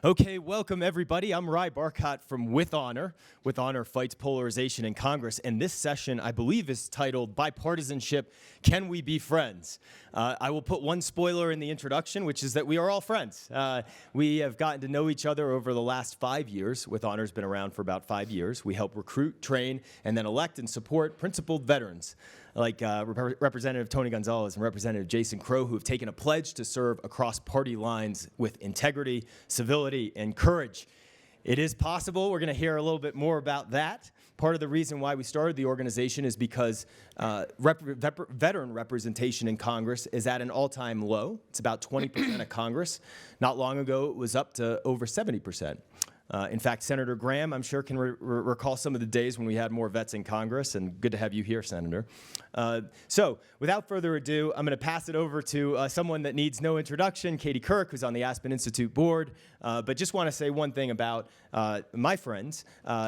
Okay, welcome everybody. I'm Ry Barcott from With Honor. With Honor fights polarization in Congress, and this session, I believe, is titled Bipartisanship, Can We Be Friends? I will put one spoiler in the introduction, which is that we are all friends. We have gotten to know each other over the last 5 years. With Honor's been around for about 5 years. We help recruit, train, and then elect and support principled veterans like Representative Tony Gonzales and Representative Jason Crow, who have taken a pledge to serve across party lines with integrity, civility, and courage. It is possible. We're going to hear a little bit more about that. Part of the reason why we started the organization is because veteran representation in Congress is at an all-time low. It's about 20% of Congress. Not long ago, it was up to over 70%. In fact, Senator Graham, I'm sure, can recall some of the days when we had more vets in Congress, and good to have you here, Senator. So, without further ado, I'm going to pass it over to someone that needs no introduction, Katie Kirk, who's on the Aspen Institute board. But just want to say one thing about my friends,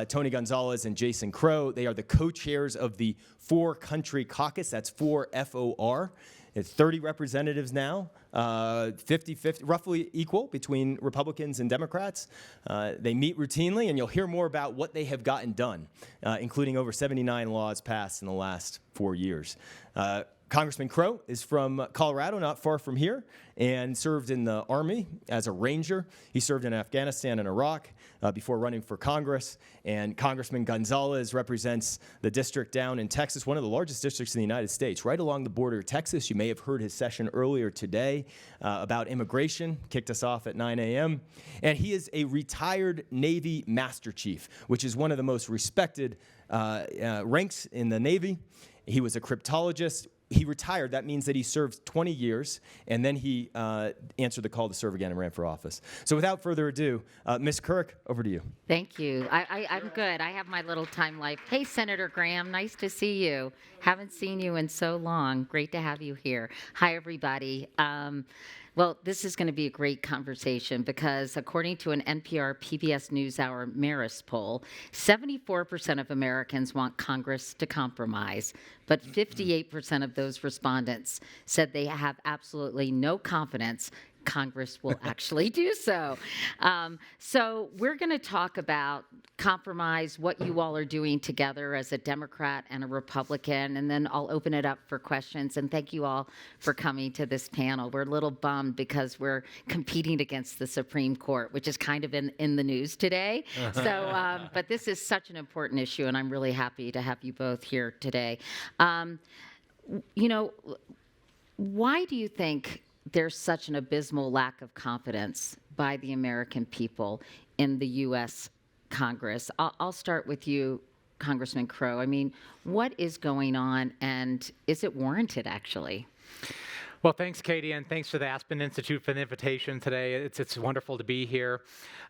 Tony Gonzales and Jason Crow. They are the co-chairs of the For Country Caucus. That's 4 FOR. It's 30 representatives now, 50-50, roughly equal between Republicans and Democrats. They meet routinely, and you'll hear more about what they have gotten done, including over 79 laws passed in the last 4 years. Congressman Crow is from Colorado, not far from here, and served in the Army as a Ranger. He served in Afghanistan and Iraq before running for Congress. And Congressman Gonzales represents the district down in Texas, one of the largest districts in the United States, right along the border of Texas. You may have heard his session earlier today about immigration, kicked us off at 9 a.m. And he is a retired Navy Master Chief, which is one of the most respected ranks in the Navy. He was a cryptologist. He retired. That means that he served 20 years, and then he answered the call to serve again and ran for office. So without further ado, Ms. Kirk, over to you. Thank you. I'm good. I have my little time life. Hey, Senator Graham, nice to see you. Haven't seen you in so long. Great to have you here. Hi, everybody. Well, this is going to be a great conversation because according to an NPR PBS NewsHour Marist poll, 74% of Americans want Congress to compromise, but 58% of those respondents said they have absolutely no confidence Congress will actually do so. So we're going to talk about compromise, what you all are doing together as a Democrat and a Republican, and then I'll open it up for questions. And thank you all for coming to this panel. We're a little bummed because we're competing against the Supreme Court, which is kind of in the news today. So, but this is such an important issue, and I'm really happy to have you both here today. You know, why do you think there's such an abysmal lack of confidence by the American people in the U.S. Congress? I'll start with you, Congressman Crow. I mean, what is going on, and is it warranted, actually? Well, thanks, Katie, and thanks to the Aspen Institute for the invitation today. It's wonderful to be here.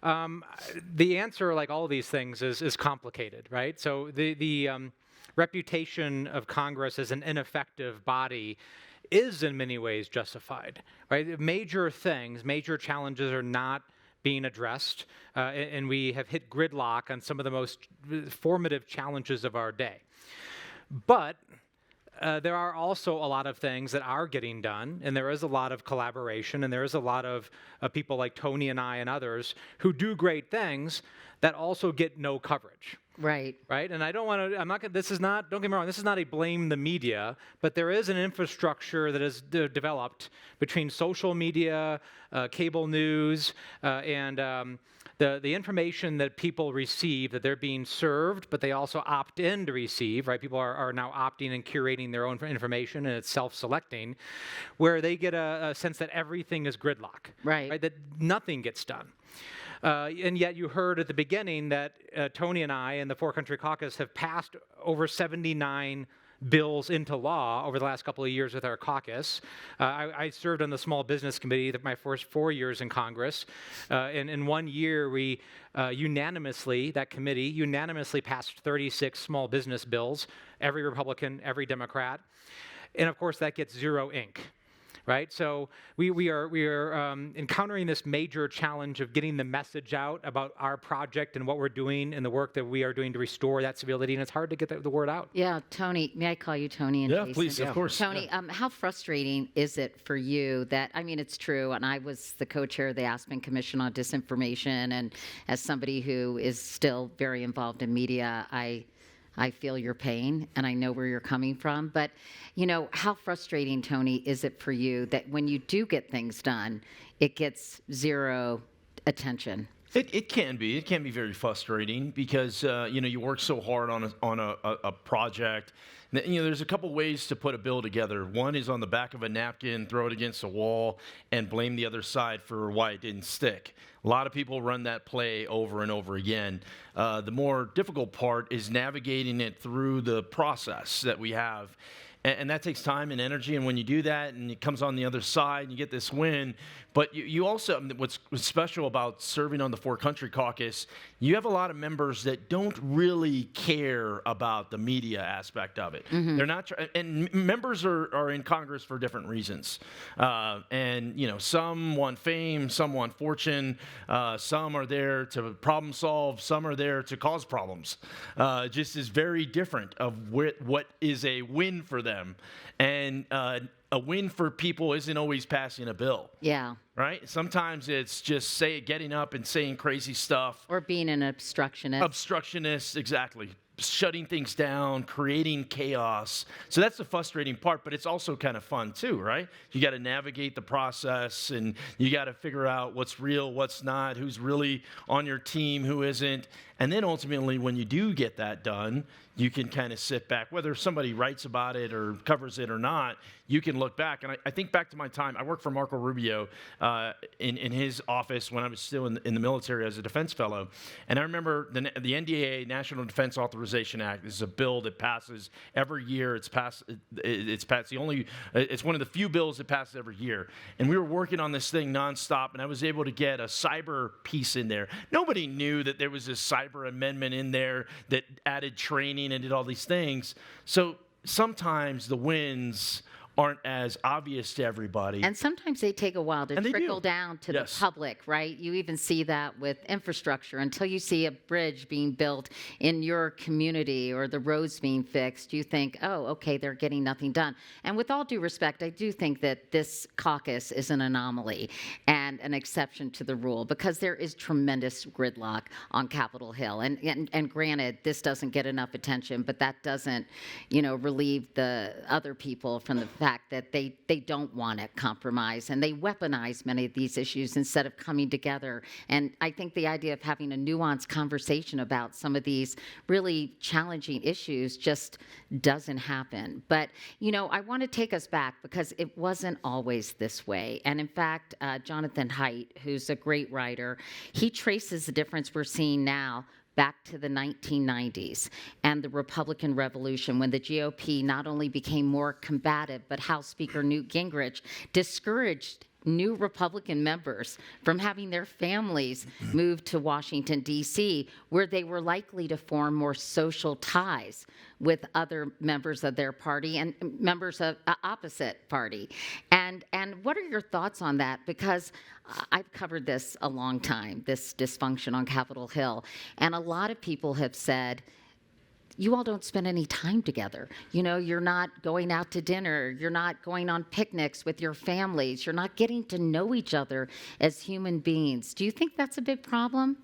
The answer, like all of these things, is complicated, right? So the reputation of Congress as an ineffective body is in many ways justified, right? Major things, major challenges are not being addressed, and we have hit gridlock on some of the most formative challenges of our day. But there are also a lot of things that are getting done, and there is a lot of collaboration, and there is a lot of people like Tony and I and others who do great things that also get no coverage. Right. Right. And I don't want to, I'm not going to, this is not, don't get me wrong, this is not a blame the media, but there is an infrastructure that is developed between social media, cable news, and the information that people receive, that they're being served, but they also opt in to receive, right? People are now opting and curating their own information, and it's self-selecting, where they get a sense that everything is gridlock. Right. That nothing gets done. And yet you heard at the beginning that Tony and I and the For Country Caucus have passed over 79 bills into law over the last couple of years with our caucus. I served on the Small Business Committee my first 4 years in Congress. And in 1 year, we that committee unanimously passed 36 small business bills, every Republican, every Democrat. And of course, that gets zero ink. right? So we are encountering this major challenge of getting the message out about our project and what we're doing and the work that we are doing to restore that civility, and it's hard to get the word out. Yeah, Tony, may I call you Tony and Yeah, Jason? please, of course. Tony, how frustrating is it for you that, I mean, it's true, and I was the co-chair of the Aspen Commission on Disinformation, and as somebody who is still very involved in media, I feel your pain, and I know where you're coming from. But, how frustrating, Tony, is it for you that when you do get things done, it gets zero attention? It can be. It can be very frustrating because you work so hard on a project. There's a couple ways to put a bill together. One is on the back of a napkin, throw it against a wall, and blame the other side for why it didn't stick. A lot of people run that play over and over again. The more difficult part is navigating it through the process that we have. And that takes time and energy, and when you do that, and it comes on the other side, and you get this win. But you also, what's special about serving on the For Country Caucus, you have a lot of members that don't really care about the media aspect of it. Mm-hmm. They're not, and members are in Congress for different reasons. Some want fame, some want fortune, some are there to problem solve, some are there to cause problems. Just is very different of what is a win for them. And a win for people isn't always passing a bill. Yeah. Right? Sometimes it's just getting up and saying crazy stuff. Or being an obstructionist. Obstructionist, exactly. Shutting things down, creating chaos. So that's the frustrating part, but it's also kind of fun too, right? You got to navigate the process, and you got to figure out what's real, what's not, who's really on your team, who isn't. And then ultimately, when you do get that done, you can kind of sit back, whether somebody writes about it or covers it or not, you can look back. And I think back to my time, I worked for Marco Rubio in his office when I was still in the military as a defense fellow. And I remember the NDAA, National Defense Authorization Act, is a bill that passes every year. It's one of the few bills that passes every year. And we were working on this thing nonstop, and I was able to get a cyber piece in there. Nobody knew that there was this cyber amendment in there that added training and did all these things. So sometimes the wins aren't as obvious to everybody. And sometimes they take a while to trickle down to the public, right? You even see that with infrastructure. Until you see a bridge being built in your community or the roads being fixed, you think, oh, okay, they're getting nothing done. And with all due respect, I do think that this caucus is an anomaly and an exception to the rule because there is tremendous gridlock on Capitol Hill. And granted, this doesn't get enough attention, but that doesn't, relieve the other people from the fact that they don't want to compromise, and they weaponize many of these issues instead of coming together. And I think the idea of having a nuanced conversation about some of these really challenging issues just doesn't happen. But, I want to take us back because it wasn't always this way. And in fact, Jonathan Haidt, who's a great writer, he traces the difference we're seeing now back to the 1990s and the Republican Revolution, when the GOP not only became more combative, but House Speaker Newt Gingrich discouraged new Republican members from having their families move to Washington, D.C., where they were likely to form more social ties with other members of their party and members of opposite party. And what are your thoughts on that? Because I've covered this a long time, this dysfunction on Capitol Hill, and a lot of people have said, you all don't spend any time together. You're not going out to dinner. You're not going on picnics with your families. You're not getting to know each other as human beings. Do you think that's a big problem?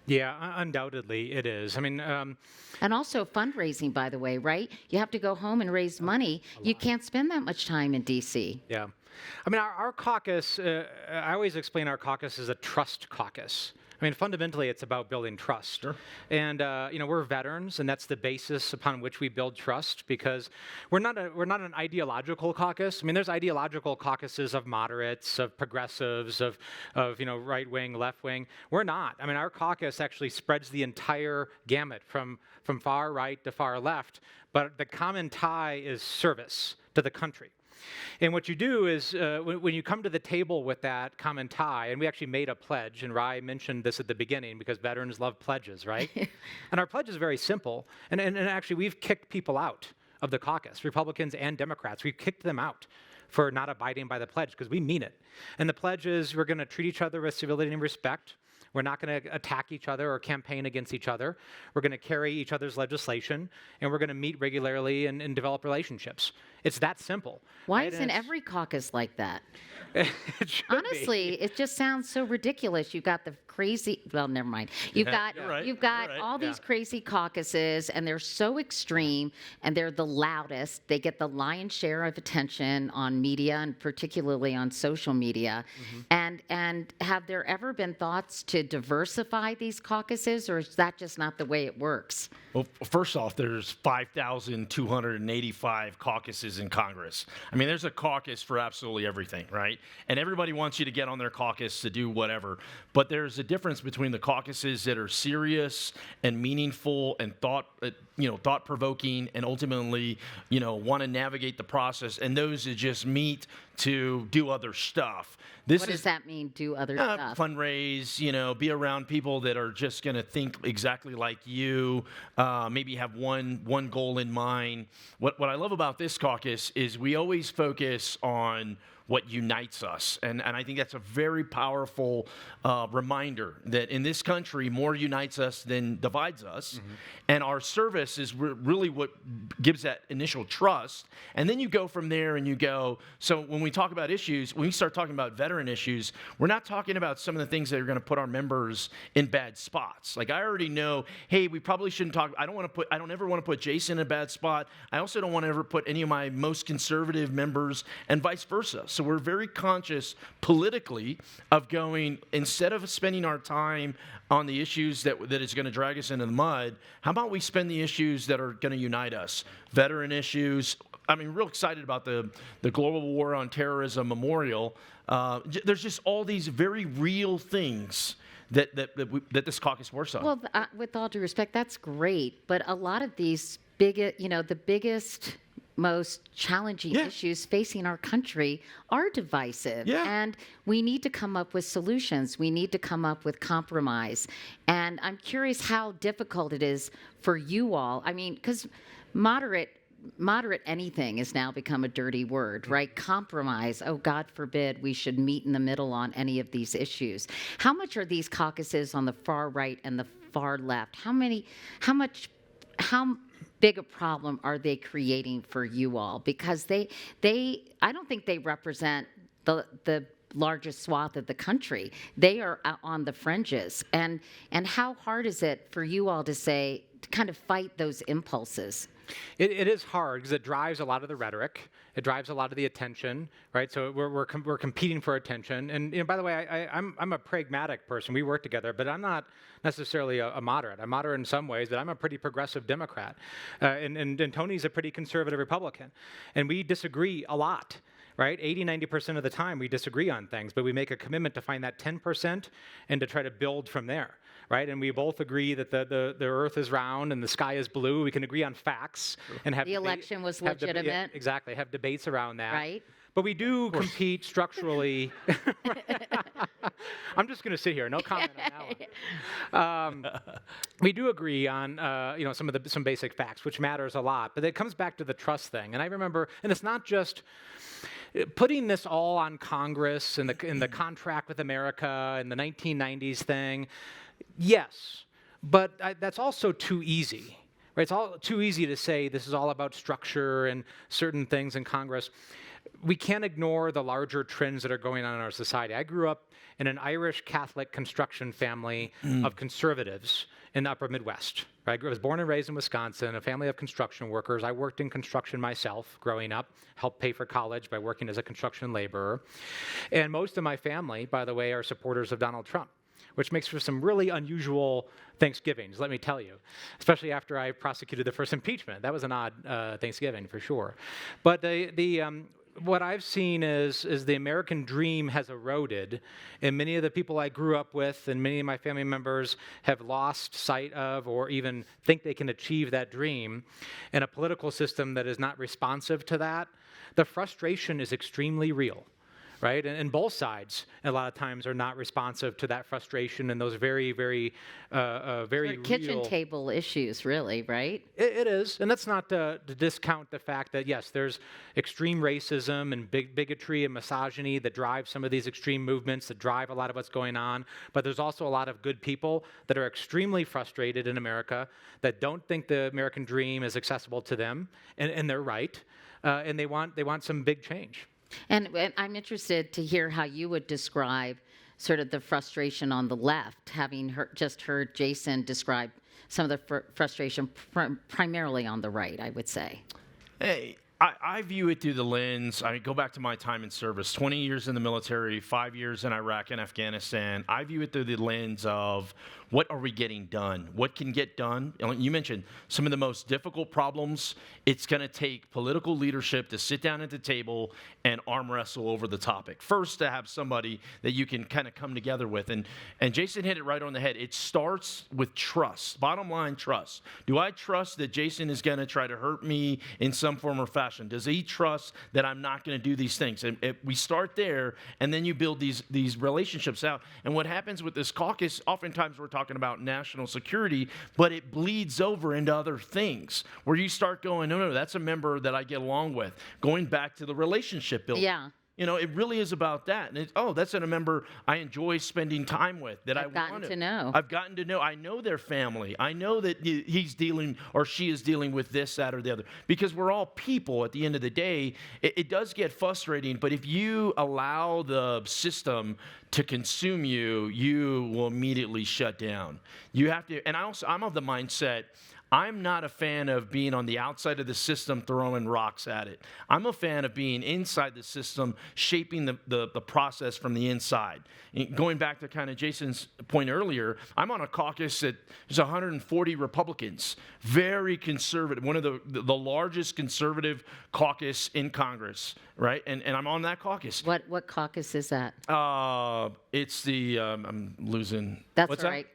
Yeah, undoubtedly it is. I mean, and also fundraising, by the way, right? You have to go home and raise money. You can't spend that much time in D.C. Yeah. I mean, our caucus, I always explain our caucus as a trust caucus. I mean, fundamentally, it's about building trust. Sure. And we're veterans, and that's the basis upon which we build trust. Because we're not an ideological caucus. I mean, there's ideological caucuses of moderates, of progressives, of right wing, left wing. We're not. I mean, our caucus actually spreads the entire gamut from far right to far left. But the common tie is service to the country. And what you do is when you come to the table with that common tie, and we actually made a pledge, and Rai mentioned this at the beginning because veterans love pledges, right? And our pledge is very simple. And actually, we've kicked people out of the caucus, Republicans and Democrats. We've kicked them out for not abiding by the pledge, because we mean it. And the pledge is we're going to treat each other with civility and respect. We're not going to attack each other or campaign against each other. We're going to carry each other's legislation, and we're going to meet regularly and develop relationships. It's that simple. Why right? isn't every caucus like that? It should Honestly, it just sounds so ridiculous. You've got the crazy, well, never mind. You've got you're right, you've got you're right. all these crazy caucuses, and they're so extreme, and they're the loudest. They get the lion's share of attention on media, and particularly on social media. And have there ever been thoughts to diversify these caucuses, or is that just not the way it works? Well, first off, there's 5,285 caucuses in Congress. I mean, there's a caucus for absolutely everything, right? And everybody wants you to get on their caucus to do whatever. But there's a difference between the caucuses that are serious and meaningful and thought-provoking, and ultimately, want to navigate the process, and those that just meet to do other stuff. What does that mean, do other stuff? Fundraise, be around people that are just going to think exactly like you, maybe have one goal in mind. What I love about this caucus is we always focus on what unites us. And I think that's a very powerful reminder that in this country, more unites us than divides us. And our service is really what gives that initial trust. And then you go from there and you go, so when we talk about issues, when we start talking about veteran issues, we're not talking about some of the things that are going to put our members in bad spots. Like I already know, hey, we probably shouldn't talk, I don't ever want to put Jason in a bad spot. I also don't want to ever put any of my most conservative members and vice versa. So we're very conscious politically of going, instead of spending our time on the issues that is going to drag us into the mud, how about we spend the issues that are going to unite us? Veteran issues. I mean, real excited about the Global War on Terrorism Memorial. There's just all these very real things that this caucus works on. Well, with all due respect, that's great, but a lot of these the biggest, most challenging issues facing our country are divisive. And we need to come up with solutions. We need to come up with compromise. And I'm curious how difficult it is for you all. I mean, because moderate anything has now become a dirty word, right? Compromise. Oh, God forbid we should meet in the middle on any of these issues. How much are these caucuses on the far right and the far left? How big a problem are they creating for you all? Because I don't think they represent the largest swath of the country. They are on the fringes. And how hard is it for you all to kind of fight those impulses? It is hard because it drives a lot of the rhetoric. It drives a lot of the attention, right? So we're competing for attention. And by the way, I'm a pragmatic person. We work together, but I'm not necessarily a moderate. I'm moderate in some ways, but I'm a pretty progressive Democrat. And Tony's a pretty conservative Republican. And we disagree a lot. Right? 80-90% of the time we disagree on things, but we make a commitment to find that 10% and to try to build from there. Right? And we both agree that the earth is round and the sky is blue. We can agree on facts and have the election was legitimate. Exactly. Have debates around that. Right. But we do compete structurally. I'm just going to sit here, no comment on that one. We do agree on some basic facts, which matters a lot. But it comes back to the trust thing. And I remember, and it's not just putting this all on Congress and the contract with America and the 1990s thing. Yes, but that's also too easy. Right? It's all too easy to say this is all about structure and certain things in Congress. We can't ignore the larger trends that are going on in our society. I grew up in an Irish Catholic construction family of conservatives in the upper Midwest. Right? I was born and raised in Wisconsin, a family of construction workers. I worked in construction myself growing up, helped pay for college by working as a construction laborer. And most of my family, by the way, are supporters of Donald Trump, which makes for some really unusual Thanksgivings, let me tell you, especially after I prosecuted the first impeachment. That was an odd Thanksgiving for sure. But what I've seen is the American dream has eroded, and many of the people I grew up with and many of my family members have lost sight of or even think they can achieve that dream in a political system that is not responsive to that. The frustration is extremely real. right? And both sides, a lot of times, are not responsive to that frustration and those very, very, very Sort of kitchen real. table issues, really, right? It is, and that's not to discount the fact that, yes, there's extreme racism and bigotry and misogyny that drive some of these extreme movements, that drive a lot of what's going on, but there's also a lot of good people that are extremely frustrated in America, that don't think the American dream is accessible to them, and they're right, and they want some big change. And I'm interested to hear how you would describe sort of the frustration on the left, having just heard Jason describe some of the frustration primarily on the right, I would say. Hey, I view it through the lens. I go back to my time in service, 20 years in the military, 5 years in Iraq and Afghanistan. I view it through the lens of what are we getting done? What can get done? You mentioned some of the most difficult problems. It's going to take political leadership to sit down at the table and arm wrestle over the topic. First, to have somebody that you can kind of come together with. And Jason hit it right on the head. It starts with trust. Bottom line, trust. Do I trust that Jason is going to try to hurt me in some form or fashion? Does he trust that I'm not going to do these things? And we start there, and then you build these relationships out. And what happens with this caucus, oftentimes we're talking about national security, but it bleeds over into other things where you start going, no, that's a member that I get along with. Going back to the relationship building. Yeah. You know, it really is about that. And that's a member I enjoy spending time with that I've gotten to know. I've gotten to know. I know their family. I know that he's dealing or she is dealing with this, that, or the other. Because we're all people at the end of the day. It does get frustrating, but if you allow the system to consume you, you will immediately shut down. You have to, and I'm of the mindset, I'm not a fan of being on the outside of the system throwing rocks at it. I'm a fan of being inside the system, shaping the process from the inside. Going back to kind of Jason's point earlier, I'm on a caucus that there's 140 Republicans, very conservative, one of the largest conservative caucus in Congress, right? And I'm on that caucus. What caucus is that? It's the, I'm losing. That's what's right.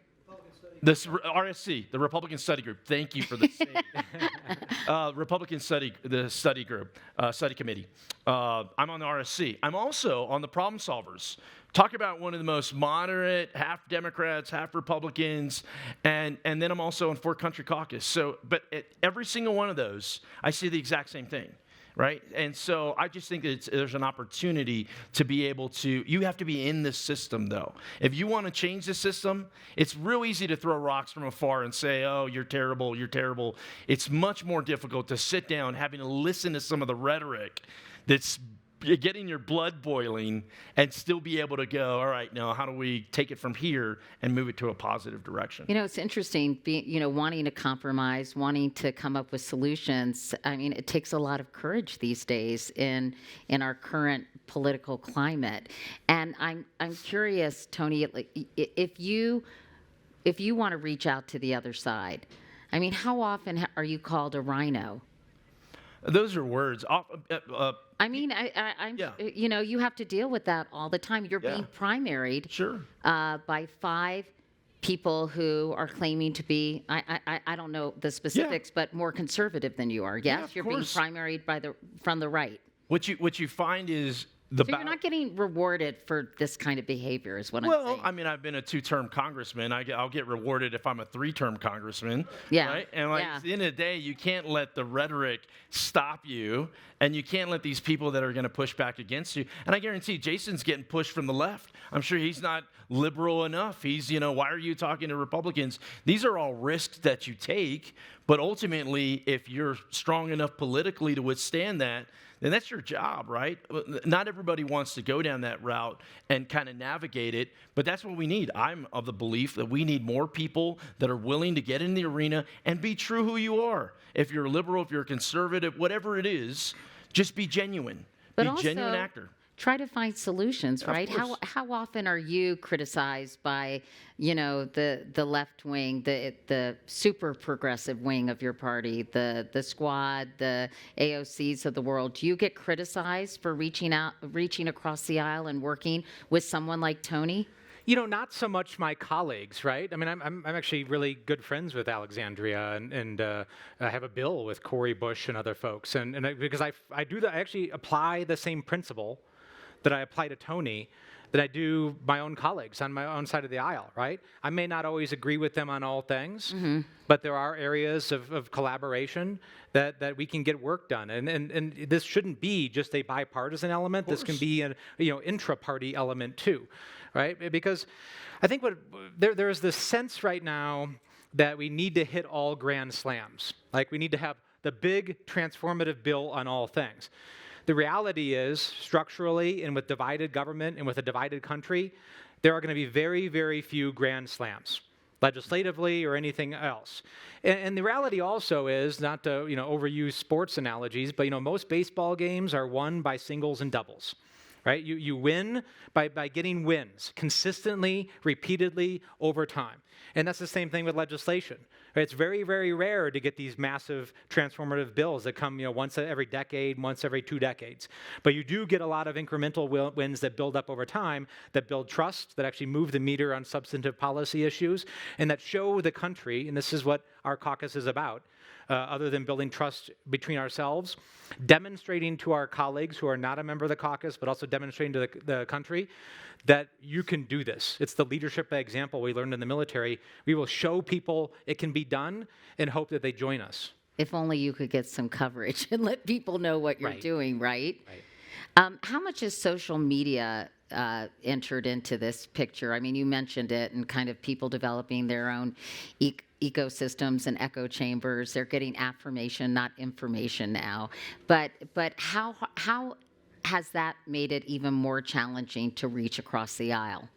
This RSC, the Republican Study Group. Thank you for the save. Republican Study Group, Study Committee. I'm on the RSC. I'm also on the Problem Solvers. Talk about one of the most moderate, half Democrats, half Republicans, and then I'm also on For Country Caucus. So, but at every single one of those, I see the exact same thing. Right? And so I just think that there's an opportunity to be able to, you have to be in the system though. If you want to change the system, it's real easy to throw rocks from afar and say, oh, you're terrible, you're terrible. It's much more difficult to sit down, having to listen to some of the rhetoric that's getting your blood boiling and still be able to go, all right, now how do we take it from here and move it to a positive direction? You know, it's interesting, wanting to compromise, wanting to come up with solutions. I mean, it takes a lot of courage these days in our current political climate. And I'm curious, Tony, if you want to reach out to the other side, I mean, how often are you called a rhino? Those are words. I mean, I'm. Yeah. You have to deal with that all the time. You're being primaried Sure. By 5 people who are claiming to be, I don't know the specifics, but more conservative than you are. Yes, Yeah, of you're course. being primaried from the right. What you find is So you're not getting rewarded for this kind of behavior, is what I'm saying. Well, I mean, I've been a 2-term congressman. I'll get rewarded if I'm a 3-term congressman. Yeah. Right? And at the end of the day, you can't let the rhetoric stop you, and you can't let these people that are going to push back against you. And I guarantee Jason's getting pushed from the left. I'm sure he's not liberal enough. He's, why are you talking to Republicans? These are all risks that you take, but ultimately, if you're strong enough politically to withstand that, then that's your job, right? Not everybody wants to go down that route and kind of navigate it, but that's what we need. I'm of the belief that we need more people that are willing to get in the arena and be true who you are. If you're a liberal, if you're a conservative, whatever it is, just be genuine. But be a also, genuine actor. Try to find solutions, right? Of course. How often are you criticized by, the left wing, the super progressive wing of your party, the squad, the AOCs of the world? Do you get criticized for reaching across the aisle and working with someone like Tony? Not so much my colleagues, right? I mean, I'm actually really good friends with Alexandria, and I have a bill with Cori Bush and other folks, because I do that. I actually apply the same principle that I apply to Tony than I do my own colleagues on my own side of the aisle, right? I may not always agree with them on all things, but there are areas of collaboration that we can get work done. And this shouldn't be just a bipartisan element. This can be an intra-party element too, right? Because I think there is this sense right now that we need to hit all grand slams. Like we need to have the big transformative bill on all things. The reality is, structurally and with divided government and with a divided country, there are going to be very, very few grand slams, legislatively or anything else. And the reality also is, not to overuse sports analogies, but most baseball games are won by singles and doubles. Right? You win by getting wins consistently, repeatedly, over time. And that's the same thing with legislation. Right? It's very, very rare to get these massive transformative bills that come once every decade, once every 2 decades. But you do get a lot of incremental wins that build up over time, that build trust, that actually move the meter on substantive policy issues, and that show the country, and this is what our caucus is about, other than building trust between ourselves, demonstrating to our colleagues who are not a member of the caucus, but also demonstrating to the country that you can do this. It's the leadership example we learned in the military. We will show people it can be done and hope that they join us. If only you could get some coverage and let people know what you're doing, right? How much is social media entered into this picture? I mean, you mentioned it, and kind of people developing their own ecosystems and echo chambers. They're getting affirmation, not information now. But how has that made it even more challenging to reach across the aisle?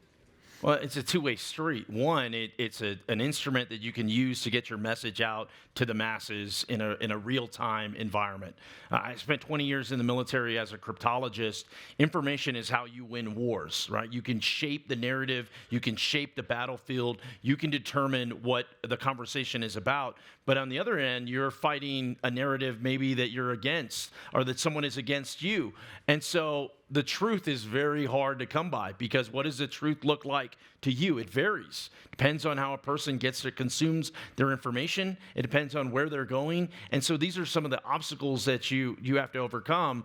Well, it's a two-way street. One, it's an instrument that you can use to get your message out to the masses in a real-time environment. I spent 20 years in the military as a cryptologist. Information is how you win wars, right? You can shape the narrative, you can shape the battlefield, you can determine what the conversation is about. But on the other end, you're fighting a narrative maybe that you're against or that someone is against you. And so the truth is very hard to come by, because what does the truth look like to you? It varies. Depends on how a person consumes their information. It depends on where they're going. And so these are some of the obstacles that you have to overcome.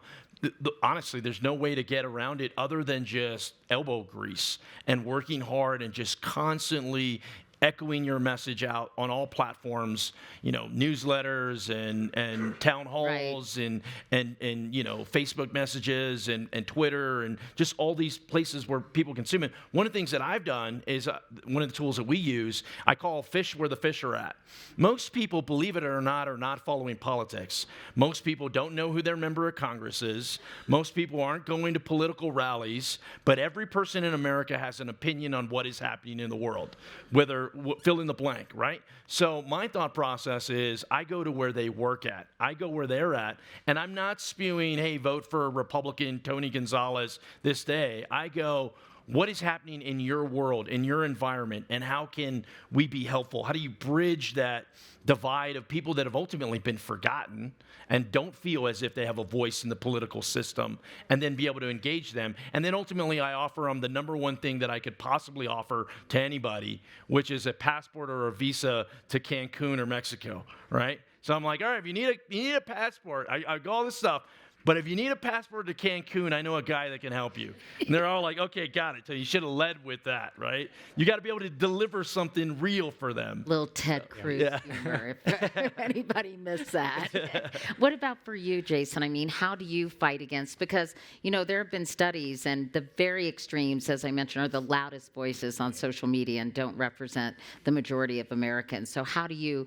Honestly, there's no way to get around it other than just elbow grease and working hard and just constantly echoing your message out on all platforms, newsletters and town halls, and Facebook messages and Twitter and just all these places where people consume it. One of the things that I've done is one of the tools that we use, I call fish where the fish are at. Most people, believe it or not, are not following politics. Most people don't know who their member of Congress is. Most people aren't going to political rallies, but every person in America has an opinion on what is happening in the world, whether fill in the blank, right? So my thought process is I go to where they work at. I go where they're at, and I'm not spewing, hey, vote for Republican Tony Gonzales this day. I go, what is happening in your world, in your environment, and how can we be helpful? How do you bridge that divide of people that have ultimately been forgotten and don't feel as if they have a voice in the political system, and then be able to engage them? And then ultimately I offer them the number one thing that I could possibly offer to anybody, which is a passport or a visa to Cancun or Mexico, right? So I'm like, all right, if you need a passport, I go all this stuff. But if you need a passport to Cancun, I know a guy that can help you. And they're all like, okay, got it. So you should have led with that, right? You got to be able to deliver something real for them. Little Ted Cruz humor, if anybody missed that. What about for you, Jason? I mean, how do you fight against? Because, there have been studies, and the very extremes, as I mentioned, are the loudest voices on social media and don't represent the majority of Americans. So how do you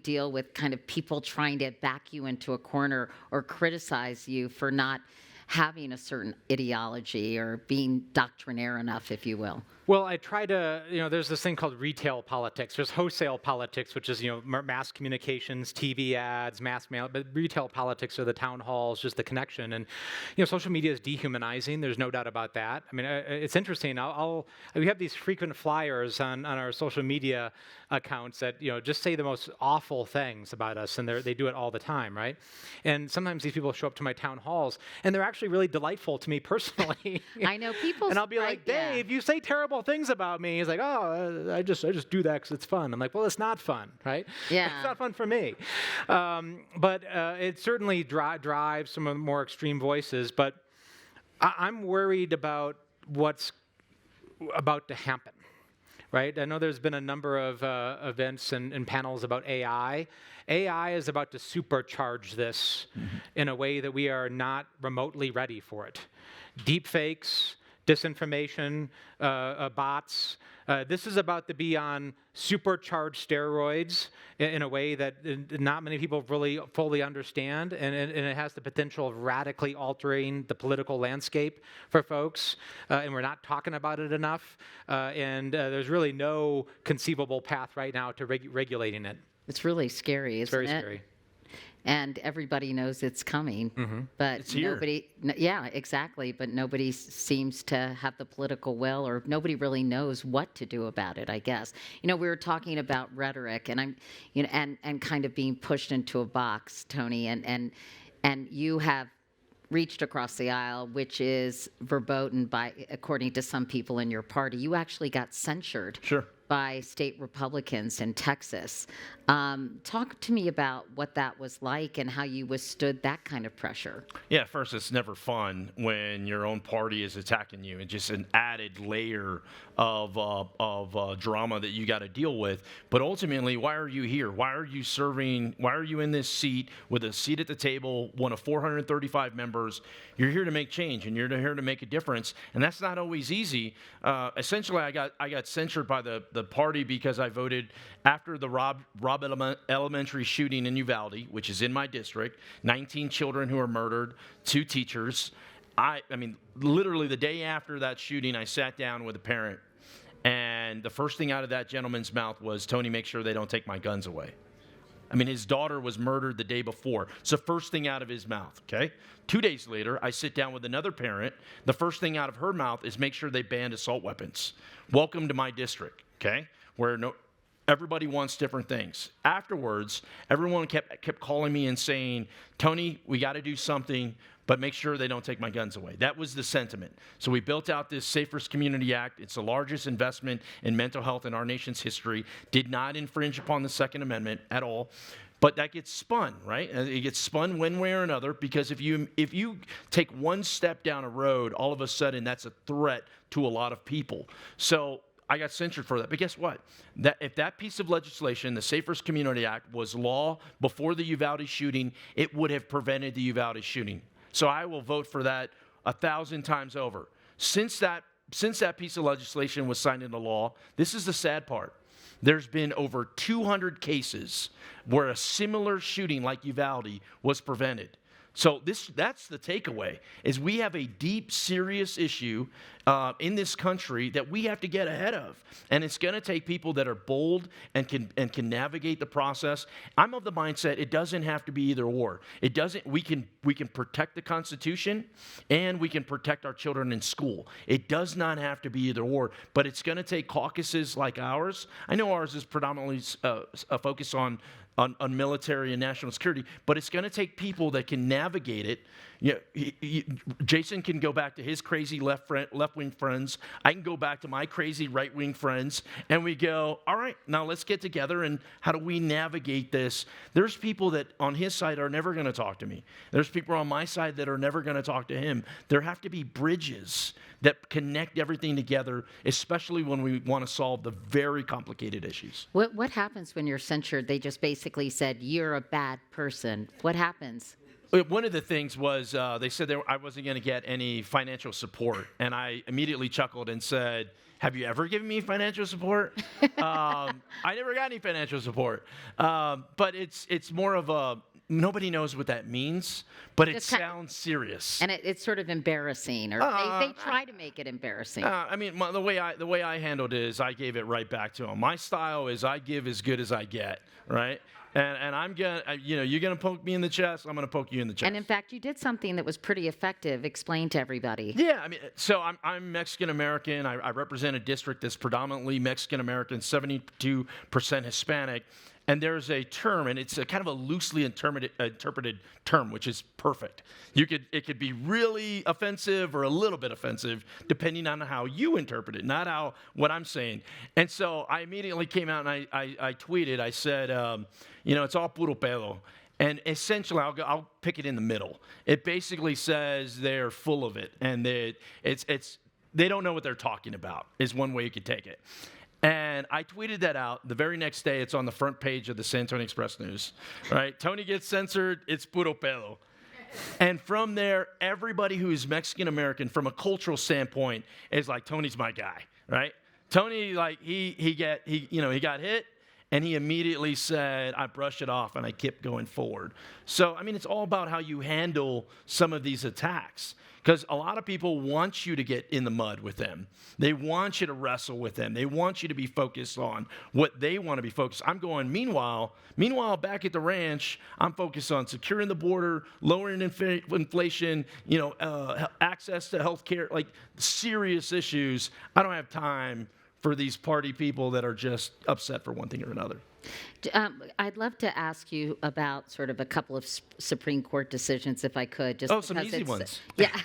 deal with kind of people trying to back you into a corner or criticize you for not having a certain ideology or being doctrinaire enough, if you will? Well, I try to, there's this thing called retail politics. There's wholesale politics, which is, mass communications, TV ads, mass mail. But retail politics are the town halls, just the connection. And, social media is dehumanizing. There's no doubt about that. I mean, it's interesting. We have these frequent flyers on our social media accounts that, just say the most awful things about us. And they do it all the time, right? And sometimes these people show up to my town halls, and they're actually really delightful to me personally. I know people. And I'll be like, Dave, you say terrible things about me. He's like, oh, I just do that because it's fun. I'm like, well, it's not fun, right? Yeah. It's not fun for me. But it certainly drives some of the more extreme voices. But I'm worried about what's about to happen. Right? I know there's been a number of events and panels about AI. AI is about to supercharge this in a way that we are not remotely ready for it. Deep fakes, disinformation, bots. This is about to be on supercharged steroids in a way that not many people really fully understand, and it has the potential of radically altering the political landscape for folks, and we're not talking about it enough, and there's really no conceivable path right now to regulating it. It's really scary, isn't it? It's very scary. And everybody knows it's coming, but It's here. yeah, exactly, but nobody seems to have the political will, or nobody really knows what to do about it, I guess. We were talking about rhetoric, and and kind of being pushed into a box, Tony, and you have reached across the aisle, which is verboten according to some people in your party. You actually got censured. Sure. By state Republicans in Texas. Talk to me about what that was like and how you withstood that kind of pressure. Yeah, first, it's never fun when your own party is attacking you. It's just an added layer of drama that you got to deal with. But ultimately, why are you here? Why are you serving? Why are you in this seat with a seat at the table, one of 435 members? You're here to make change, and you're here to make a difference. And that's not always easy. Essentially, I got censured by the party because I voted after the Robb Elementary shooting in Uvalde, which is in my district. 19 children who were murdered, 2 teachers. I mean, literally the day after that shooting, I sat down with a parent, and the first thing out of that gentleman's mouth was, "Tony, make sure they don't take my guns away." I mean, his daughter was murdered the day before. It's the first thing out of his mouth, okay? 2 days later, I sit down with another parent. The first thing out of her mouth is make sure they banned assault weapons. Welcome to my district, okay? Where everybody wants different things. Afterwards, everyone kept calling me and saying, "Tony, we got to do something, but make sure they don't take my guns away." That was the sentiment. So we built out this Safer Community Act. It's the largest investment in mental health in our nation's history. Did not infringe upon the Second Amendment at all. But that gets spun, right? It gets spun one way or another, because if you take one step down a road, all of a sudden that's a threat to a lot of people. So I got censured for that. But guess what? If that piece of legislation, the Safer Community Act, was law before the Uvalde shooting, it would have prevented the Uvalde shooting. So I will vote for that 1,000 times over. Since that piece of legislation was signed into law, this is the sad part. There's been over 200 cases where a similar shooting like Uvalde was prevented. So that's the takeaway, is we have a deep, serious issue in this country that we have to get ahead of. And it's going to take people that are bold and can navigate the process. I'm of the mindset it doesn't have to be either or. It doesn't. We can protect the Constitution, and we can protect our children in school. It does not have to be either or, but it's going to take caucuses like ours. I know ours is predominantly a focus on military and national security, but it's going to take people that can navigate it. Jason can go back to his crazy left-wing friends. I can go back to my crazy right-wing friends, and we go, all right, now let's get together, and how do we navigate this? There's people that on his side are never going to talk to me. There's people on my side that are never going to talk to him. There have to be bridges that connect everything together, especially when we want to solve the very complicated issues. What happens when you're censured? They just basically said, you're a bad person. What happens? One of the things was they said I wasn't going to get any financial support, and I immediately chuckled and said, "Have you ever given me financial support?" I never got any financial support, but it's more of a nobody knows what that means, but it sounds serious, and it's sort of embarrassing, or they try to make it embarrassing. I mean, the way I handled it is I gave it right back to them. My style is I give as good as I get, right? And I'm gonna, you're gonna poke me in the chest. I'm gonna poke you in the chest. And in fact, you did something that was pretty effective. Explain to everybody. Yeah, I mean, so I'm Mexican American. I represent a district that's predominantly Mexican American, 72% Hispanic. And there's a term, and it's a kind of a loosely interpreted term, which is perfect. It could be really offensive or a little bit offensive, depending on how you interpret it, not what I'm saying. And so I immediately came out and I tweeted. I said, it's all puro pedo. And essentially, I'll pick it in the middle. It basically says they're full of it, and they don't know what they're talking about, is one way you could take it. And I tweeted that out. The very next day, it's on the front page of the San Antonio Express News. Right? Tony gets censored, it's puro pedo. And from there, everybody who's Mexican-American, from a cultural standpoint, is like, Tony's my guy, right? Tony, like, he got hit, and he immediately said, I brushed it off, and I kept going forward. So, I mean, it's all about how you handle some of these attacks. Because a lot of people want you to get in the mud with them. They want you to wrestle with them. They want you to be focused on what they want to be focused. I'm going, meanwhile, back at the ranch, I'm focused on securing the border, lowering inflation, access to health care, like serious issues. I don't have time for these party people that are just upset for one thing or another. I'd love to ask you about sort of a couple of Supreme Court decisions, if I could. Just some easy ones. Yeah,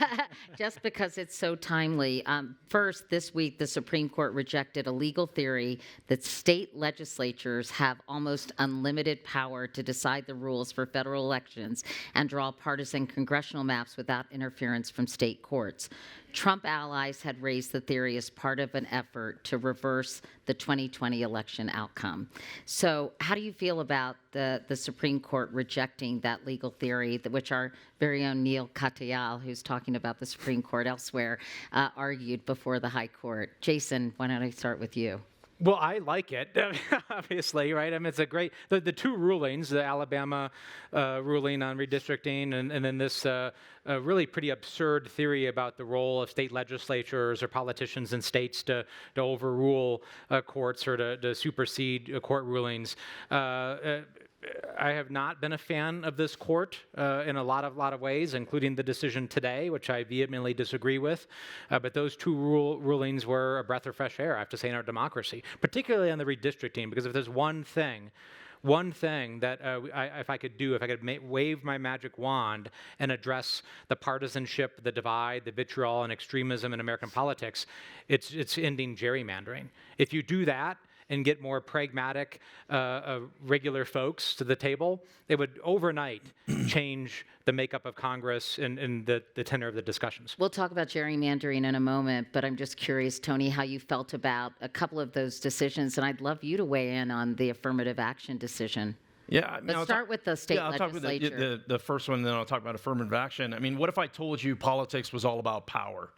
just because it's so timely. First, this week, the Supreme Court rejected a legal theory that state legislatures have almost unlimited power to decide the rules for federal elections and draw partisan congressional maps without interference from state courts. Trump allies had raised the theory as part of an effort to reverse the 2020 election outcome. So how do you feel about the Supreme Court rejecting that legal theory, which our very own Neil Katyal, who's talking about the Supreme Court elsewhere, argued before the High Court? Jason, why don't I start with you? Well, I like it, obviously, right? I mean, it's a great, the two rulings, the Alabama ruling on redistricting and then this really pretty absurd theory about the role of state legislatures or politicians in states to overrule courts or to supersede court rulings. I have not been a fan of this court in a lot of ways, including the decision today, which I vehemently disagree with. But those two rulings were a breath of fresh air, I have to say, in our democracy, particularly on the redistricting, because if there's one thing that if I could wave my magic wand and address the partisanship, the divide, the vitriol, and extremism in American politics, it's ending gerrymandering. If you do that, and get more pragmatic, regular folks to the table, it would overnight change the makeup of Congress and the tenor of the discussions. We'll talk about gerrymandering in a moment, but I'm just curious, Tony, how you felt about a couple of those decisions, and I'd love you to weigh in on the affirmative action decision. Yeah, I mean, let's start with the state legislature. I'll talk about the first one, and then I'll talk about affirmative action. I mean, what if I told you politics was all about power,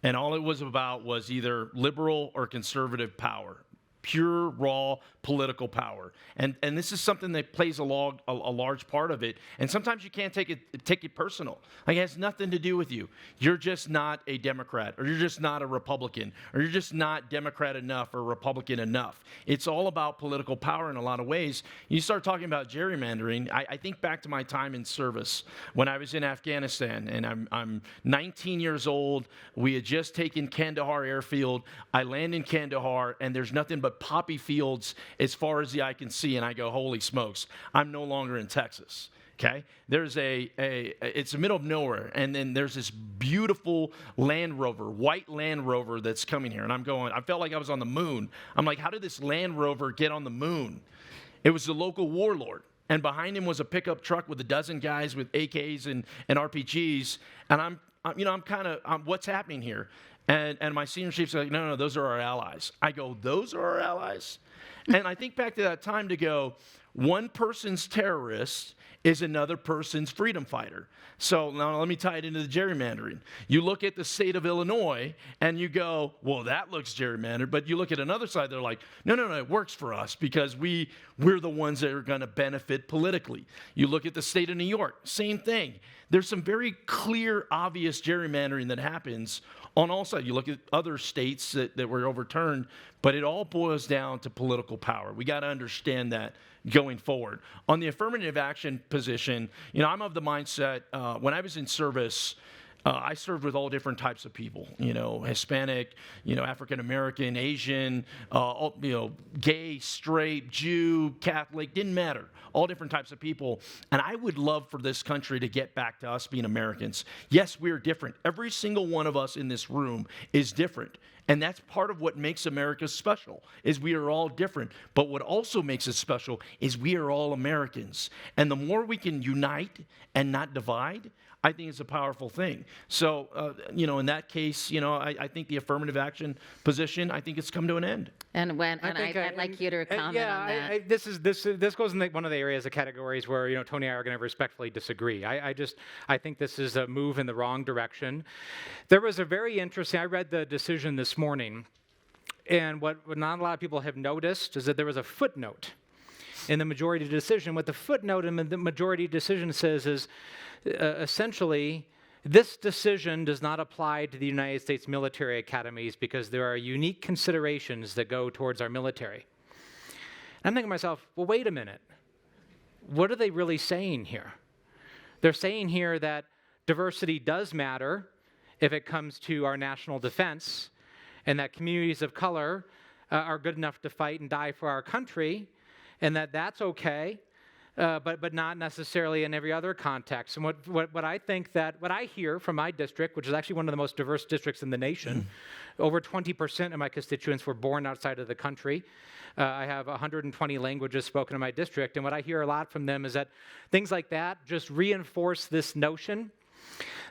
and all it was about was either liberal or conservative power? Pure, raw political power. And this is something that plays a large part of it. And sometimes you can't take it personal. Like, it has nothing to do with you. You're just not a Democrat, or you're just not a Republican, or you're just not Democrat enough or Republican enough. It's all about political power in a lot of ways. You start talking about gerrymandering, I think back to my time in service when I was in Afghanistan, and I'm 19 years old. We had just taken Kandahar airfield. I land in Kandahar, and there's nothing but poppy fields as far as the eye can see, and I go, holy smokes, I'm no longer in Texas. Okay, there's it's the middle of nowhere, and then there's this beautiful Land Rover, white Land Rover that's coming here, and I'm going, I felt like I was on the moon. I'm like, how did this Land Rover get on the moon? It was the local warlord, and behind him was a pickup truck with a dozen guys with AKs and RPGs, and I'm what's happening here? And my senior chief's like, no, those are our allies. I go, those are our allies? And I think back to that time to go, one person's terrorist is another person's freedom fighter. So now let me tie it into the gerrymandering. You look at the state of Illinois and you go, well, that looks gerrymandered. But you look at another side, they're like, no, it works for us because we're the ones that are going to benefit politically. You look at the state of New York, same thing. There's some very clear, obvious gerrymandering that happens on all sides. You look at other states that were overturned, but it all boils down to political power. We got to understand that going forward. On the affirmative action position, I'm of the mindset, when I was in service, I served with all different types of people, Hispanic, African American, Asian, gay, straight, Jew, Catholic, didn't matter. All different types of people. And I would love for this country to get back to us being Americans. Yes, we're different. Every single one of us in this room is different. And that's part of what makes America special, is we are all different. But what also makes us special is we are all Americans. And the more we can unite and not divide, I think it's a powerful thing. So, in that case, I think the affirmative action position, I think it's come to an end. And I'd like you to comment on that. This goes in one of the areas of categories where Tony and I are going to respectfully disagree. I think this is a move in the wrong direction. There was a very interesting. I read the decision this morning, and what not a lot of people have noticed is that there was a footnote in the majority decision. What the footnote in the majority decision says is essentially, this decision does not apply to the United States military academies because there are unique considerations that go towards our military. And I'm thinking to myself, well, wait a minute. What are they really saying here? They're saying here that diversity does matter if it comes to our national defense, and that communities of color are good enough to fight and die for our country, and that's okay, but not necessarily in every other context. And what I hear from my district, which is actually one of the most diverse districts in the nation, over 20% of my constituents were born outside of the country. I have 120 languages spoken in my district, and what I hear a lot from them is that things like that just reinforce this notion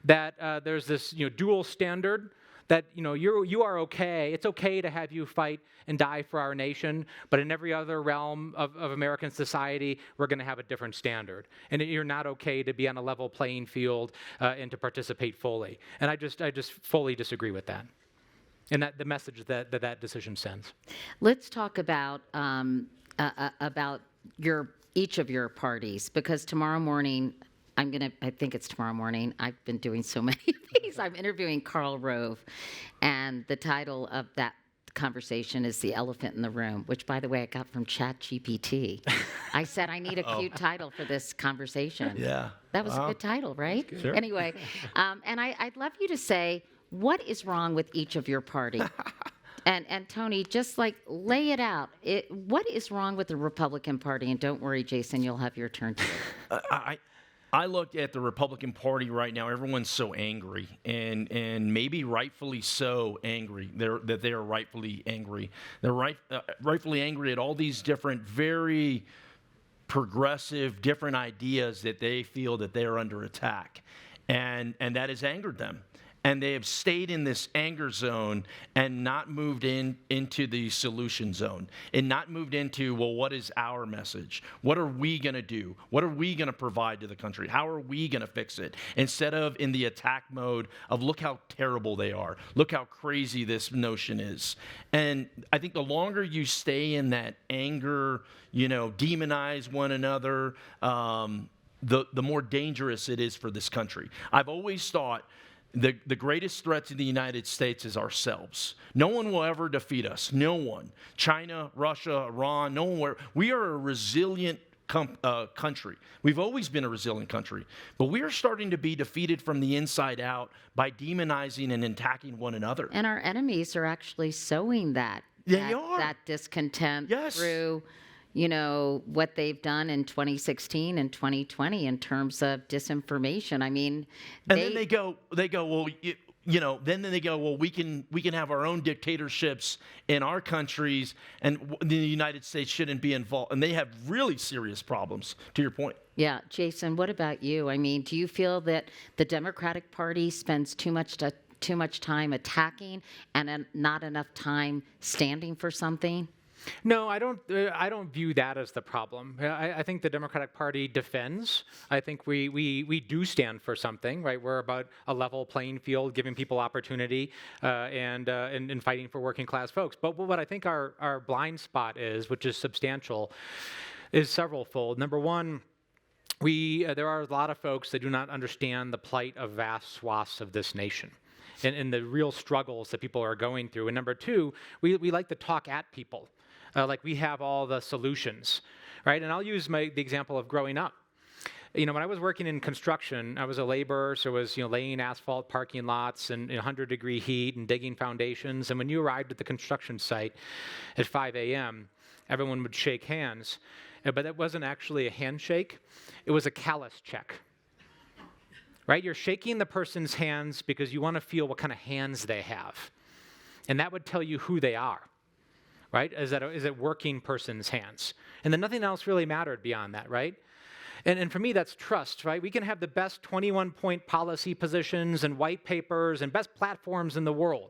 that there's this dual standard, that you are okay. It's okay to have you fight and die for our nation, but in every other realm of American society, we're going to have a different standard, and you're not okay to be on a level playing field and to participate fully. And I just fully disagree with that, and the message that decision sends. Let's talk about each of your parties, because tomorrow morning. I think it's tomorrow morning. I've been doing so many of these. I'm interviewing Karl Rove, and the title of that conversation is The Elephant in the Room, which, by the way, I got from ChatGPT. I said, I need a cute title for this conversation. Yeah. That was a good title, right? Sure. Anyway, and I'd love you to say, what is wrong with each of your party? And Tony, just lay it out. What is wrong with the Republican Party? And don't worry, Jason, you'll have your turn too. I looked at the Republican Party right now. Everyone's so angry, and maybe rightfully so angry. They are rightfully angry. They're rightfully angry at all these different, very progressive, different ideas that they feel that they are under attack, and that has angered them. And they have stayed in this anger zone and not moved into the solution zone, and not moved into, well, what is our message? What are we going to do? What are we going to provide to the country? How are we going to fix it? Instead of in the attack mode of, look how terrible they are. Look how crazy this notion is. And I think the longer you stay in that anger, demonize one another, the more dangerous it is for this country. I've always thought the greatest threat to the United States is ourselves. No one will ever defeat us. No one. China, Russia, Iran, no one. We are a resilient country. We've always been a resilient country. But we are starting to be defeated from the inside out by demonizing and attacking one another. And our enemies are actually sowing that discontent through what they've done in 2016 and 2020 in terms of disinformation. I mean, then they go, well, then they go, well, we can have our own dictatorships in our countries, and the United States shouldn't be involved. And they have really serious problems, to your point. Yeah. Jason, what about you? I mean, do you feel that the Democratic Party spends too much time attacking and not enough time standing for something? No, I don't view that as the problem. I think the Democratic Party defends. I think we do stand for something, right? We're about a level playing field, giving people opportunity, and fighting for working class folks. But what I think our blind spot is, which is substantial, is severalfold. Number one, there are a lot of folks that do not understand the plight of vast swaths of this nation, and the real struggles that people are going through. And number two, we like to talk at people. Like we have all the solutions, right? And I'll use the example of growing up. When I was working in construction, I was a laborer, so I was, laying asphalt parking lots in 100-degree heat and digging foundations. And when you arrived at the construction site at 5 a.m., everyone would shake hands. But it wasn't actually a handshake. It was a callus check. Right? You're shaking the person's hands because you want to feel what kind of hands they have. And that would tell you who they are. Right? Is it working person's hands? And then nothing else really mattered beyond that, right? And for me, that's trust, right? We can have the best 21-point policy positions and white papers and best platforms in the world.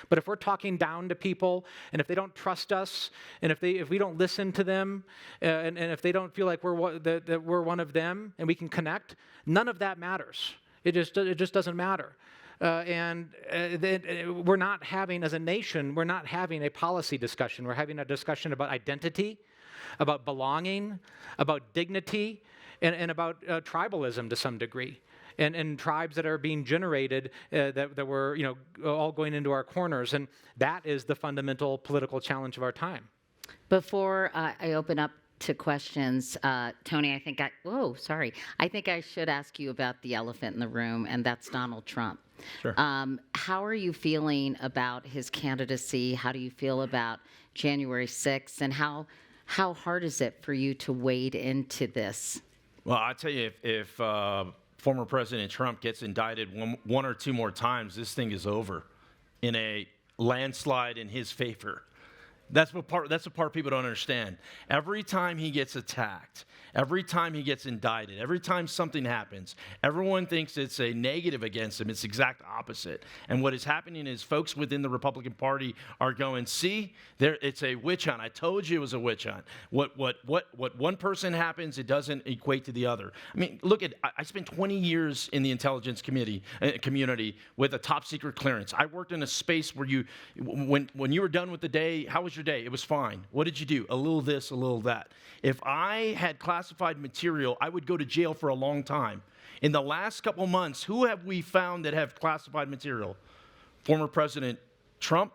But if we're talking down to people, and if they don't trust us, and if we don't listen to them, and if they don't feel like that we're one of them and we can connect, none of that matters. It just doesn't matter. We're not having, as a nation, we're not having a policy discussion. We're having a discussion about identity, about belonging, about dignity, and about tribalism to some degree, and tribes that are being generated that we're all going into our corners, and that is the fundamental political challenge of our time. Before I open up to questions, Tony, I think I should ask you about the elephant in the room, and that's Donald Trump. Sure. How are you feeling about his candidacy? How do you feel about January 6th, and how hard is it for you to wade into this? Well, I tell you, if former President Trump gets indicted one or two more times, this thing is over in a landslide in his favor. That's the part people don't understand. Every time he gets attacked, every time he gets indicted, every time something happens, everyone thinks it's a negative against him. It's the exact opposite. And what is happening is folks within the Republican Party are going, see, it's a witch hunt. I told you it was a witch hunt. What one person happens, it doesn't equate to the other. I mean, I spent 20 years in the intelligence community with a top secret clearance. I worked in a space where when you were done with the day, how was your day? It was fine. What did you do? A little this, a little that. If I had classified material, I would go to jail for a long time. In the last couple months, who have we found that have classified material? Former President Trump,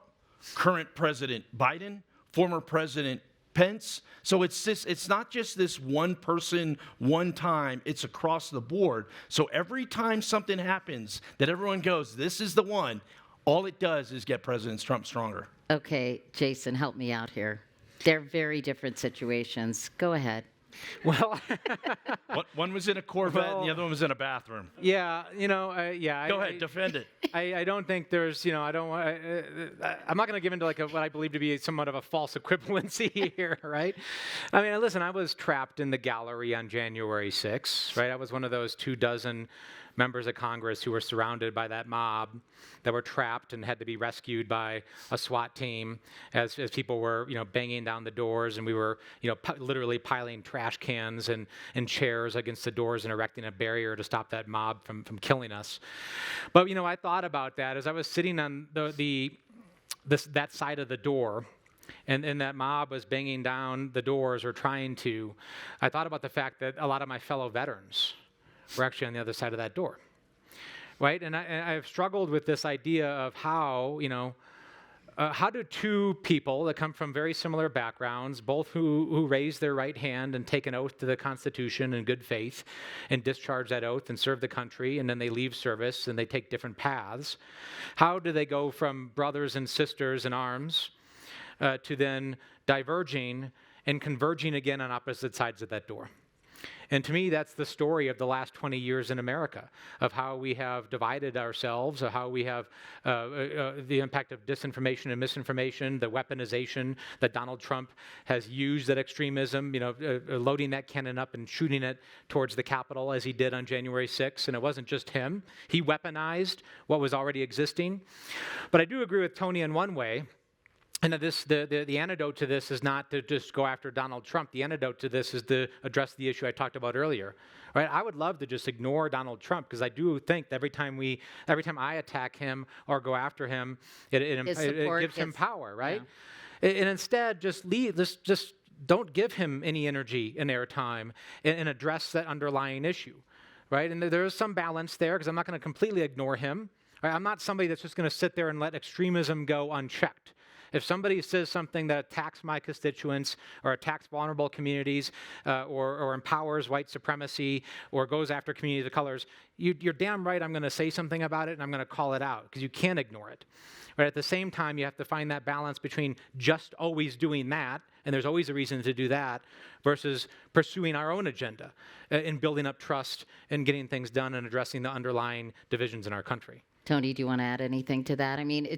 current President Biden, former President Pence. So it's not just this one person, one time, it's across the board. So every time something happens that everyone goes, this is the one, all it does is get President Trump stronger. Okay, Jason, help me out here. They're very different situations. Go ahead. Well, one was in a Corvette and the other one was in a bathroom. Yeah, Go ahead, defend it. I don't think there's, I'm not going to give into what I believe to be somewhat of a false equivalency here, right? I mean, listen, I was trapped in the gallery on January 6th, right? I was one of those 24 members of Congress who were surrounded by that mob that were trapped and had to be rescued by a SWAT team as people were, banging down the doors, and we were, literally piling trash cans and chairs against the doors and erecting a barrier to stop that mob from killing us. But, I thought about that as I was sitting on that side of the door, and that mob was banging down the doors or trying to. I thought about the fact that a lot of my fellow veterans were actually on the other side of that door, right? And I've struggled with this idea of how do two people that come from very similar backgrounds, both who raise their right hand and take an oath to the Constitution in good faith and discharge that oath and serve the country, and then they leave service and they take different paths, how do they go from brothers and sisters in arms to then diverging and converging again on opposite sides of that door? And to me, that's the story of the last 20 years in America, of how we have divided ourselves, of how we have the impact of disinformation and misinformation, the weaponization that Donald Trump has used, that extremism, loading that cannon up and shooting it towards the Capitol as he did on January 6th. And it wasn't just him. He weaponized what was already existing. But I do agree with Tony in one way. And the antidote to this is not to just go after Donald Trump. The antidote to this is to address the issue I talked about earlier. Right? I would love to just ignore Donald Trump, because I do think that every time I attack him or go after him, it gives him power, right? Yeah. And instead, just don't give him any energy and airtime, and address that underlying issue, right? And there is some balance there, because I'm not going to completely ignore him. Right? I'm not somebody that's just going to sit there and let extremism go unchecked. If somebody says something that attacks my constituents or attacks vulnerable communities or empowers white supremacy or goes after communities of colors, you're damn right I'm going to say something about it and I'm going to call it out because you can't ignore it. But at the same time, you have to find that balance between just always doing that, and there's always a reason to do that, versus pursuing our own agenda in building up trust and getting things done and addressing the underlying divisions in our country. Tony, do you want to add anything to that? I mean,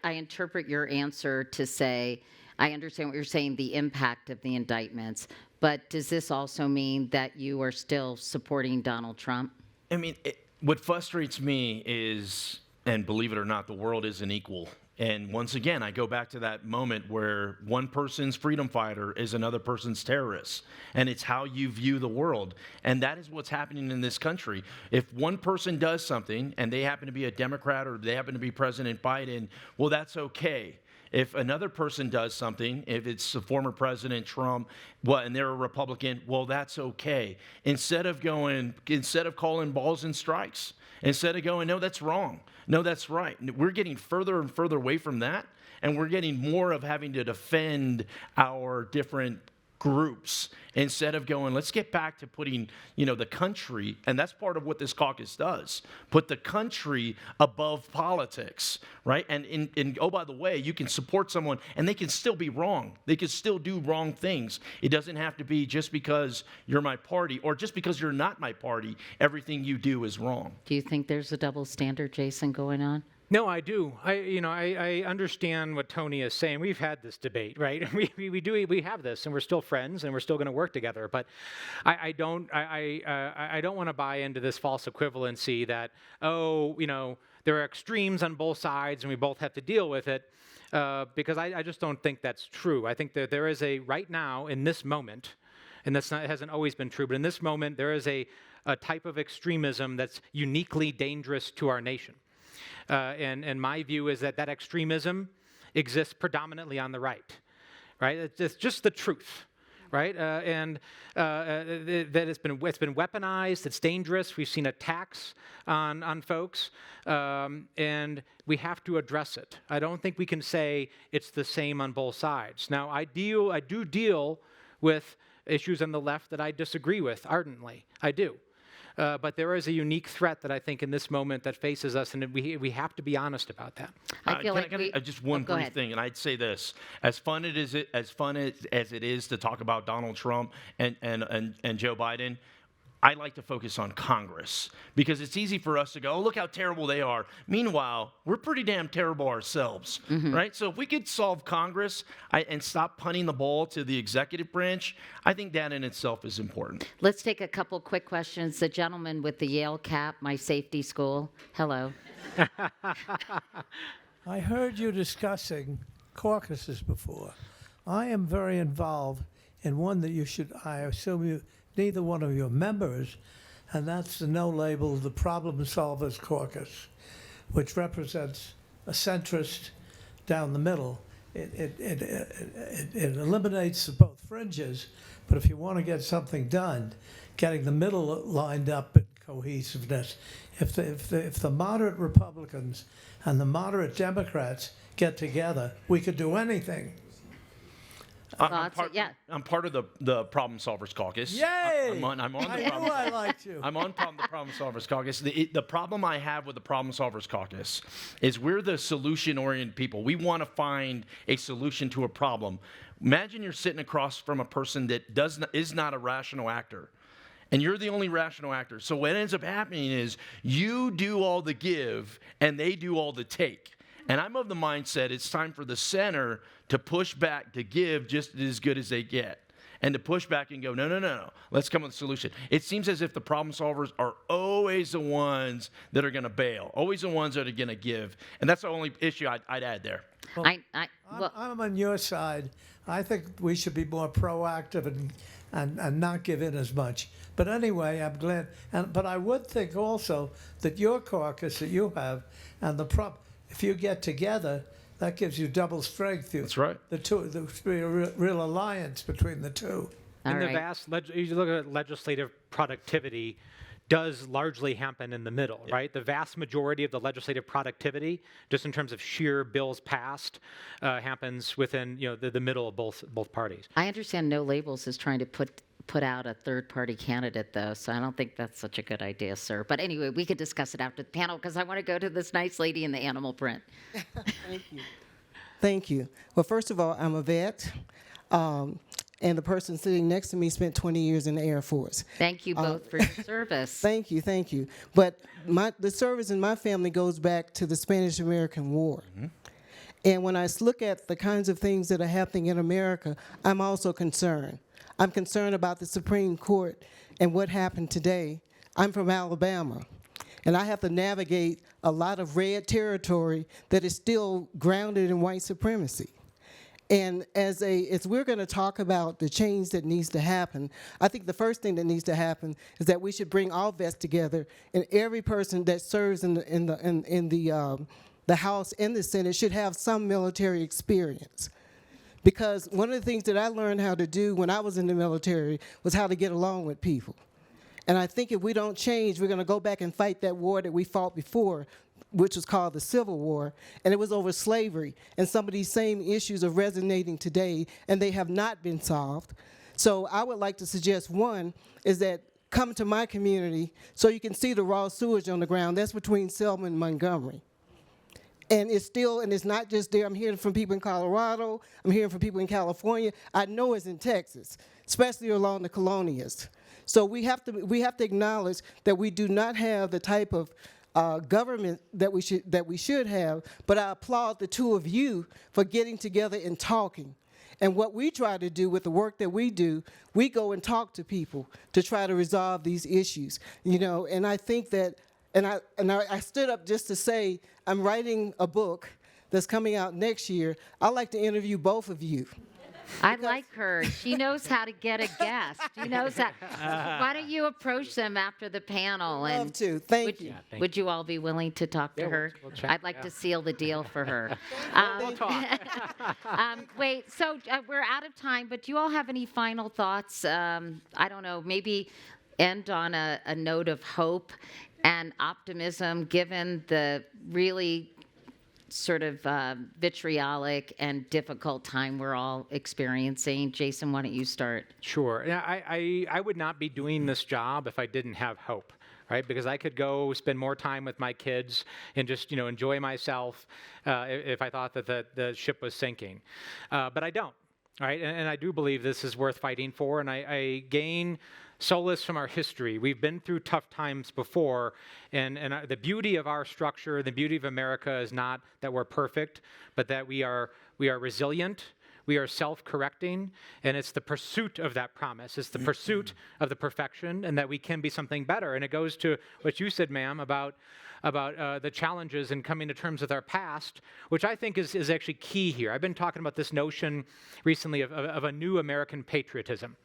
I interpret your answer to say, I understand what you're saying, the impact of the indictments, but does this also mean that you are still supporting Donald Trump? I mean, what frustrates me is, and believe it or not, the world isn't equal. And once again, I go back to that moment where one person's freedom fighter is another person's terrorist. And it's how you view the world. And that is what's happening in this country. If one person does something and they happen to be a Democrat or they happen to be President Biden, well, that's okay. If another person does something, if it's the former President Trump, and they're a Republican, well, that's okay. Instead of calling balls and strikes, instead of going, no, that's wrong, no, that's right. We're getting further and further away from that, and we're getting more of having to defend our different groups instead of going, let's get back to putting, the country, and that's part of what this caucus does, put the country above politics, right? And oh, by the way, you can support someone and they can still be wrong. They can still do wrong things. It doesn't have to be just because you're my party or just because you're not my party, everything you do is wrong. Do you think there's a double standard, Jason, going on? No, I do. I understand what Tony is saying. We've had this debate, right? We have this, and we're still friends, and we're still going to work together. But I don't want to buy into this false equivalency that there are extremes on both sides, and we both have to deal with it. Because I just don't think that's true. I think that there is right now in this moment, and it hasn't always been true, but in this moment there is a type of extremism that's uniquely dangerous to our nation. And my view is that extremism exists predominantly on the right, right? It's just the truth, right? That it's been weaponized. It's dangerous. We've seen attacks on folks, and we have to address it. I don't think we can say it's the same on both sides. Now, I do deal with issues on the left that I disagree with ardently. I do. But there is a unique threat that I think in this moment that faces us, and we have to be honest about that. I feel just one brief thing, and I'd say this: as fun as it is to talk about Donald Trump and Joe Biden, I like to focus on Congress because it's easy for us to go, oh, look how terrible they are. Meanwhile, we're pretty damn terrible ourselves, right? So if we could solve Congress and stop punting the ball to the executive branch, I think that in itself is important. Let's take a couple quick questions. The gentleman with the Yale cap, my safety school. Hello. I heard you discussing caucuses before. I am very involved in one that I assume neither one of your members, and that's the no-label, the Problem Solvers Caucus, which represents a centrist down the middle. It eliminates both fringes, but if you want to get something done, getting the middle lined up in cohesiveness, if the moderate Republicans and the moderate Democrats get together, we could do anything. I'm part of the Problem Solvers Caucus. Yay! I'm on the I liked you. I'm on the Problem Solvers Caucus. The problem I have with the Problem Solvers Caucus is we're the solution-oriented people. We want to find a solution to a problem. Imagine you're sitting across from a person that is not a rational actor, and you're the only rational actor. So what ends up happening is you do all the give, and they do all the take. And I'm of the mindset it's time for the center to push back, to give just as good as they get, and to push back and go, no, let's come up with a solution. It seems as if the problem solvers are always the ones that are going to bail, always the ones that are going to give. And that's the only issue I'd add there. Well, I'm on your side. I think we should be more proactive and not give in as much. But anyway, I'm glad. But I would think also that your caucus that you have and if you get together, that gives you double strength. That's right. There's a real alliance between the two. You look at legislative productivity, does largely happen in the middle, right? The vast majority of the legislative productivity, just in terms of sheer bills passed, happens within the middle of both parties. I understand No Labels is trying to put out a third-party candidate, though, so I don't think that's such a good idea, sir. But anyway, we could discuss it after the panel, because I want to go to this nice lady in the animal print. Thank you. Thank you. Well, first of all, I'm a vet, and the person sitting next to me spent 20 years in the Air Force. Thank you both for your service. Thank you, thank you. But the service in my family goes back to the Spanish-American War. Mm-hmm. And when I look at the kinds of things that are happening in America, I'm also concerned. I'm concerned about the Supreme Court and what happened today. I'm from Alabama, and I have to navigate a lot of red territory that is still grounded in white supremacy. And as we're going to talk about the change that needs to happen, I think the first thing that needs to happen is that we should bring all vets together, and every person that serves in the House and the Senate should have some military experience. Because one of the things that I learned how to do when I was in the military was how to get along with people. And I think if we don't change, we're going to go back and fight that war that we fought before, which was called the Civil War, and it was over slavery. And some of these same issues are resonating today, and they have not been solved. So I would like to suggest, one, is that come to my community so you can see the raw sewage on the ground. That's between Selma and Montgomery. And it's not just there. I'm hearing from people in Colorado. I'm hearing from people in California. I know it's in Texas, especially along the Colonias. So we have to acknowledge that we do not have the type of government that we should have. But I applaud the two of you for getting together and talking. And what we try to do with the work that we do, we go and talk to people to try to resolve these issues. And I think that. And I stood up just to say, I'm writing a book that's coming out next year. I'd like to interview both of you. I like her. She knows how to get a guest. She knows how. Why don't you approach them after the panel? I'd love to. Thank you. Would you all be willing to talk to her? We'll chat, I'd like to seal the deal for her. We'll talk. Wait, so we're out of time, but do you all have any final thoughts? I don't know, maybe end on a note of hope and optimism, given the really sort of vitriolic and difficult time we're all experiencing. Jason, why don't you start? Sure. Yeah, I would not be doing this job if I didn't have hope, right? Because I could go spend more time with my kids and just enjoy myself if I thought that the ship was sinking. But I don't, right? And I do believe this is worth fighting for, and I gain solace from our history. We've been through tough times before, and the beauty of our structure, the beauty of America is not that we're perfect, but that we are resilient, we are self-correcting, and it's the pursuit of that promise. It's the pursuit of the perfection, and that we can be something better. And it goes to what you said, ma'am, about the challenges and coming to terms with our past, which I think is actually key here. I've been talking about this notion recently of a new American patriotism,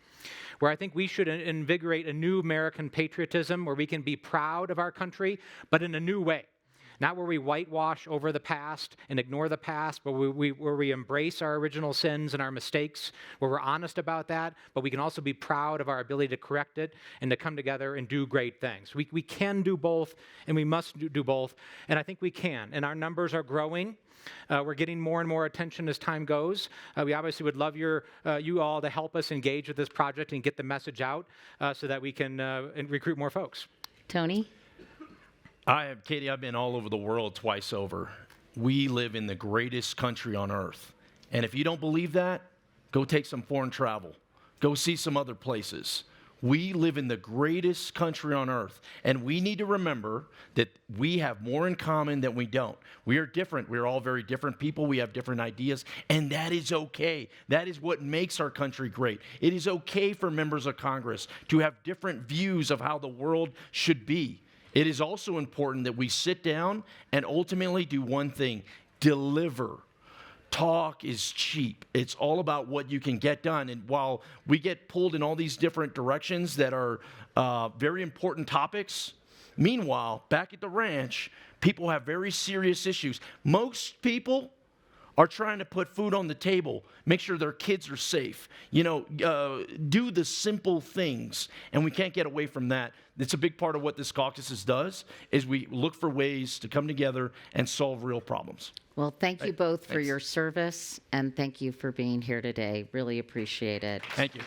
where I think we should invigorate a new American patriotism where we can be proud of our country, but in a new way. Not where we whitewash over the past and ignore the past, but where we embrace our original sins and our mistakes, where we're honest about that, but we can also be proud of our ability to correct it and to come together and do great things. We can do both, and we must do both, and I think we can. And our numbers are growing. We're getting more and more attention as time goes. We obviously would love you all to help us engage with this project and get the message out so that we can recruit more folks. Tony? Katie, I've been all over the world twice over. We live in the greatest country on earth. And if you don't believe that, go take some foreign travel. Go see some other places. We live in the greatest country on earth, and we need to remember that we have more in common than we don't. We are different. We're all very different people. We have different ideas, and that is okay. That is what makes our country great. It is okay for members of Congress to have different views of how the world should be. It is also important that we sit down and ultimately do one thing: deliver. Talk is cheap. It's all about what you can get done. And while we get pulled in all these different directions that are very important topics, meanwhile, back at the ranch, people have very serious issues. Most people are trying to put food on the table, make sure their kids are safe, do the simple things, and we can't get away from that. It's a big part of what this caucus does, is we look for ways to come together and solve real problems. Well, thank you both for Thanks. your service, and thank you for being here today. Really appreciate it. Thank you.